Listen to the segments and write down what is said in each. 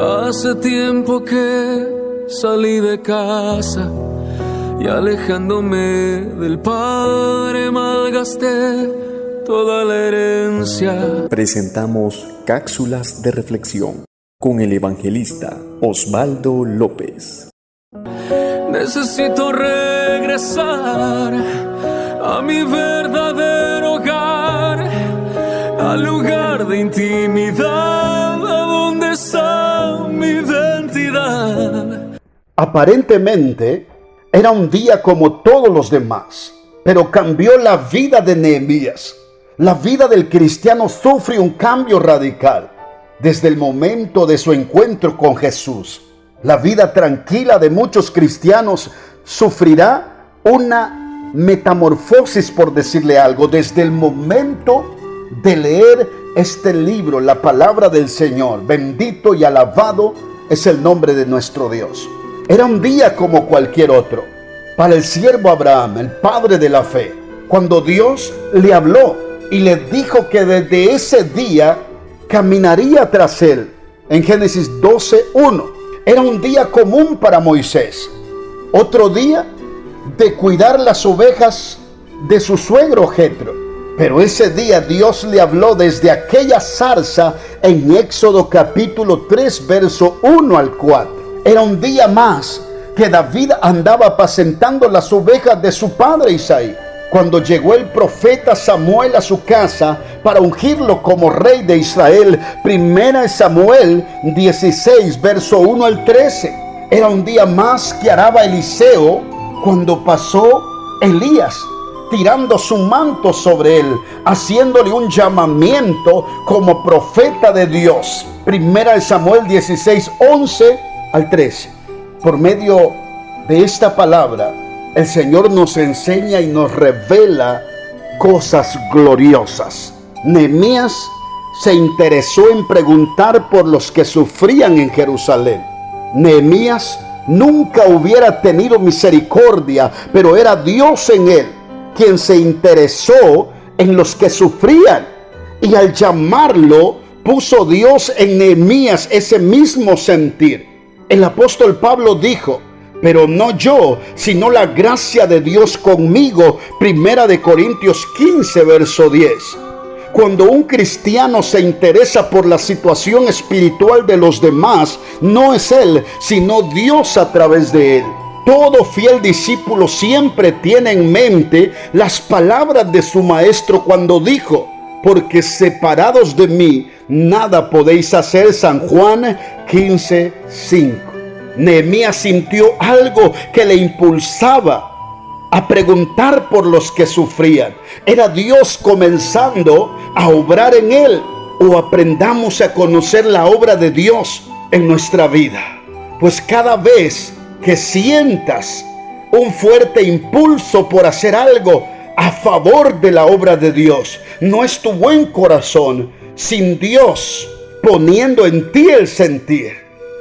Hace tiempo que salí de casa y alejándome del Padre malgasté toda la herencia. Presentamos cápsulas de reflexión con el evangelista Osvaldo López. Necesito regresar a mi verdadero hogar, al lugar de intimidad, a donde está mi identidad. Aparentemente era un día como todos los demás, pero cambió la vida de Nehemías. La vida del cristiano sufre un cambio radical desde el momento de su encuentro con Jesús. La vida tranquila de muchos cristianos sufrirá una metamorfosis, por decirle algo, desde el momento de leer este libro, la palabra del Señor. Bendito y alabado es el nombre de nuestro Dios. Era un día como cualquier otro para el siervo Abraham, el padre de la fe, cuando Dios le habló y le dijo que desde ese día caminaría tras él. En Génesis 12:1. Era un día común para Moisés. Otro día de cuidar las ovejas de su suegro Jetro. Pero ese día Dios le habló desde aquella zarza en Éxodo capítulo 3, verso 1 al 4. Era un día más que David andaba apacentando las ovejas de su padre Isaí, cuando llegó el profeta Samuel a su casa para ungirlo como rey de Israel. Primera Samuel 16, verso 1 al 13. Era un día más que araba Eliseo cuando pasó Elías, tirando su manto sobre él, haciéndole un llamamiento como profeta de Dios. Primera Samuel 16, 11 al 13. Por medio de esta palabra, el Señor nos enseña y nos revela cosas gloriosas. Nehemías se interesó en preguntar por los que sufrían en Jerusalén. Nehemías nunca hubiera tenido misericordia, pero era Dios en él quien se interesó en los que sufrían. Y al llamarlo, puso Dios en Nehemías ese mismo sentir. El apóstol Pablo dijo: pero no yo, sino la gracia de Dios conmigo. Primera de Corintios 15, verso 10. Cuando un cristiano se interesa por la situación espiritual de los demás, no es él, sino Dios a través de él. Todo fiel discípulo siempre tiene en mente las palabras de su maestro cuando dijo: porque separados de mí, nada podéis hacer. San Juan 15, 5. Nehemías sintió algo que le impulsaba a preguntar por los que sufrían. Era Dios comenzando a obrar en él. O aprendamos a conocer la obra de Dios en nuestra vida. Pues cada vez que sientas un fuerte impulso por hacer algo a favor de la obra de Dios, no es tu buen corazón, sin Dios poniendo en ti el sentir.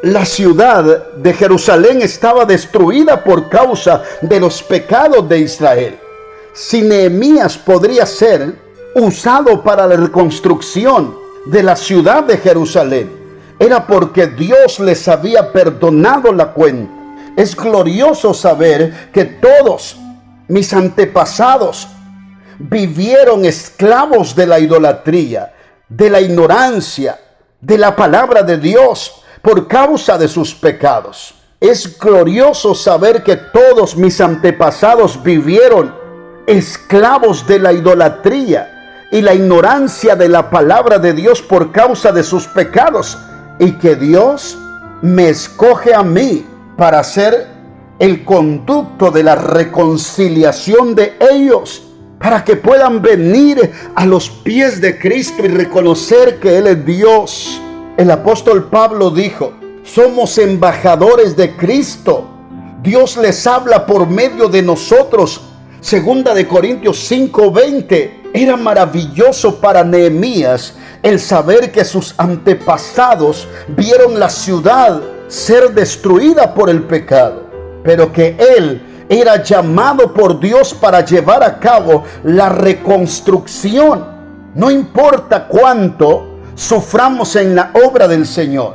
La ciudad de Jerusalén estaba destruida por causa de los pecados de Israel. Si Nehemías podría ser usado para la reconstrucción de la ciudad de Jerusalén, era porque Dios les había perdonado la cuenta. Es glorioso saber que todos mis antepasados vivieron esclavos de la idolatría, de la ignorancia, de la palabra de Dios, por causa de sus pecados. Es glorioso saber que todos mis antepasados vivieron esclavos de la idolatría y la ignorancia de la palabra de Dios por causa de sus pecados, y que Dios me escoge a mí para ser el conducto de la reconciliación de ellos, para que puedan venir a los pies de Cristo y reconocer que Él es Dios. El apóstol Pablo dijo: somos embajadores de Cristo. Dios les habla por medio de nosotros. Segunda de Corintios 5:20. Era maravilloso para Nehemías el saber que sus antepasados vieron la ciudad ser destruida por el pecado, pero que él era llamado por Dios para llevar a cabo la reconstrucción. No importa cuánto suframos en la obra del Señor,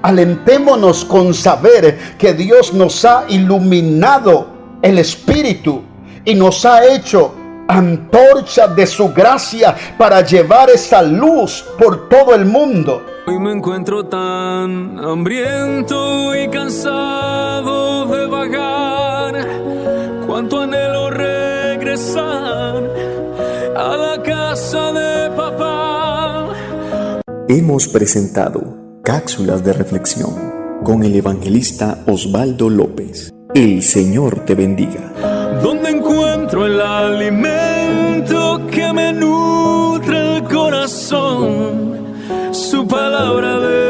Alentémonos con saber que Dios nos ha iluminado el espíritu y nos ha hecho antorcha de su gracia para llevar esa luz por todo el mundo. Hoy me encuentro tan hambriento y cansado de vagar, cuánto anhelo regresar a la casa de papá. Hemos presentado Cápsulas de Reflexión con el evangelista Osvaldo López. El Señor te bendiga. Donde encuentro el alimento que me nutre el corazón, su palabra de